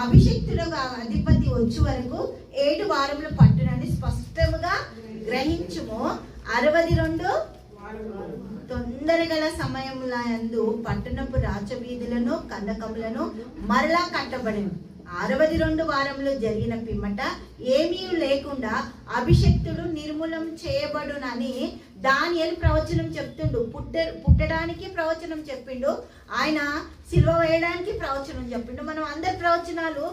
అభిషిక్తుడుగా అధిపతి వచ్చే వరకు 7 వారములు పట్టునని స్పష్టముగా గ్రహించుము. 62 తొందరగల సమయములందు పట్టణపు రాచవీధులను కందకములను మరలా కట్టబడెను. 62 వారములు జరిగిన పిమ్మట ఏమీ లేకుండా అభిషక్తుడు నిర్మూలం చేయబడునని దానియేలు ప్రవచనం చెప్తుండు. పుట్టడానికి ప్రవచనం చెప్పిండు, ఆయన సిలువ వేయడానికి ప్రవచనం చెప్పిండు. మనం అందరి ప్రవచనాలు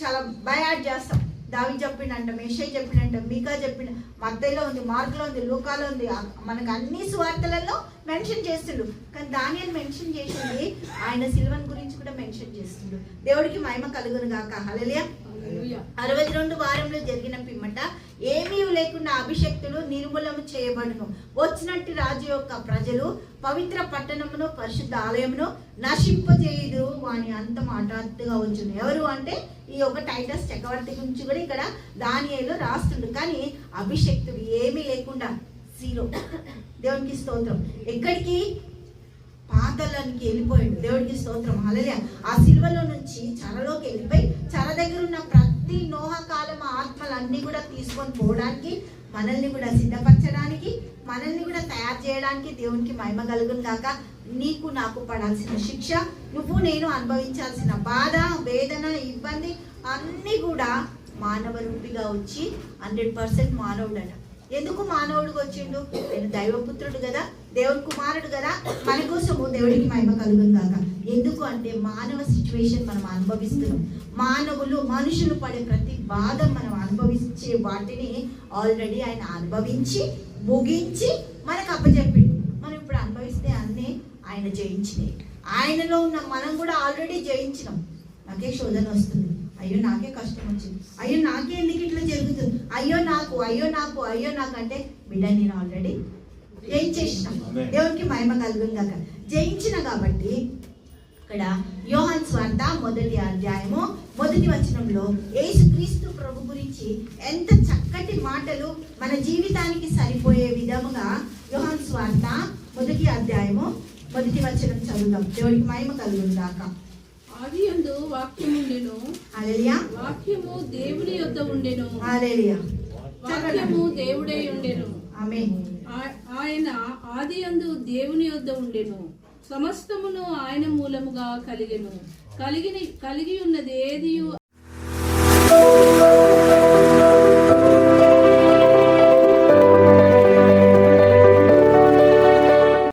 చాలా బయాడ్ చేస్తాం. దావీదు చెప్పిండంట, యెషయా చెప్పిండంట, మీకా చెప్పిండు, మత్తయిలో ఉంది, మార్కులో ఉంది, లూకాలో ఉంది, మనకు అన్ని సువార్తలలో మెన్షన్ చేస్తుండు. కానీ దానియేలు మెన్షన్ చేసింది ఆయన సిలువను గురించి కూడా మెన్షన్ చేస్తుండు. దేవుడికి మహిమ కలుగును గాక. హల్లెలూయా. 62 వారంలో జరిగిన పిమ్మట ఏమీ లేకుండా అభిషక్తుడు నిర్మూలన చేయబడును. వచ్చినట్టు రాజు యొక్క ప్రజలు పవిత్ర పట్టణమును పరిశుద్ధ ఆలయమును నశింపజేయుదురు, వాని అంతం హఠాత్తుగా వచ్చును. ఎవరు అంటే ఈ ఒక టైటస్ చక్రవర్తి గురించి కూడా ఇక్కడ దానియేలు రాస్తుండు. కానీ అభిషక్తుడు ఏమీ లేకుండా జీరో. దేవునికి స్తోత్రం. ఎక్కడికి? పాతాళానికి వెళ్ళిపోయాడు. దేవుడికి స్తోత్రం. హల్లెలూయా. ఆ సిలువలో నుంచి చెరలోకి వెళ్ళిపోయి చెర దగ్గర ఉన్న ప్రతి నోహ కాలం ఆత్మలన్నీ కూడా తీసుకొని పోవడానికి, మనల్ని కూడా సిద్ధపరచడానికి, మనల్ని కూడా తయారు చేయడానికి దేవునికి మహిమ కలుగును గాక. నీకు నాకు పడాల్సిన శిక్ష, నువ్వు నేను అనుభవించాల్సిన బాధ, వేదన, ఇబ్బంది అన్నీ కూడా మానవ రూపిగా వచ్చి 100% మానవుడట. ఎందుకు మానవుడికి వచ్చిండు? ఆయన దైవపుత్రుడు కదా, దేవుని కుమారుడు కదా, మన కోసము. దేవుడికి మహిమ కలుగును గాక. ఎందుకు అంటే మానవ సిచ్యువేషన్ మనం అనుభవిస్తున్నాం. మనుషులు పడే ప్రతి బాధ మనం అనుభవించే వాటిని ఆల్రెడీ ఆయన అనుభవించి ముగించి మనకు అప్పచెప్పిండు. మనం ఇప్పుడు అనుభవిస్తే అన్నీ ఆయన జయించినాయి. ఆయనలో ఉన్న మనం కూడా ఆల్రెడీ జయించినాం. నాకే శోధన వస్తుంది, అయ్యో నాకే కష్టం వచ్చింది, అయ్యో నాకే ఎందుకు ఇట్లా జరుగుతుంది, అయ్యో నాకు అంటే బిడ్డ నేను ఆల్రెడీ జయించేసినాం. దేవునికి మహిమ కలుగును గాక. జయించిన కాబట్టి ఇక్కడ యోహాను సువార్త 1వ అధ్యాయము 1వ వచనంలో యేసుక్రీస్తు ప్రభు గురించి ఎంత చక్కటి మాటలు మన జీవితానికి సరిపోయే విధముగా యోహాను సువార్త 1వ అధ్యాయము 1వ వచనం చదువుదాం. దేవునికి మహిమ కలుగును గాక. ఆదియందు వాక్యము ఉండెను. హల్లెలూయా. వాక్యము దేవుని యొద్ద ఉండెను. హల్లెలూయా. వాక్యము దేవుడై ఉండెను. ఆమేన్. ఆయన ఆదియందు దేవుని యొద్ద ఉండెను. సమస్తమును ఆయన మూలముగా కలిగి ఉన్నది ఏదియు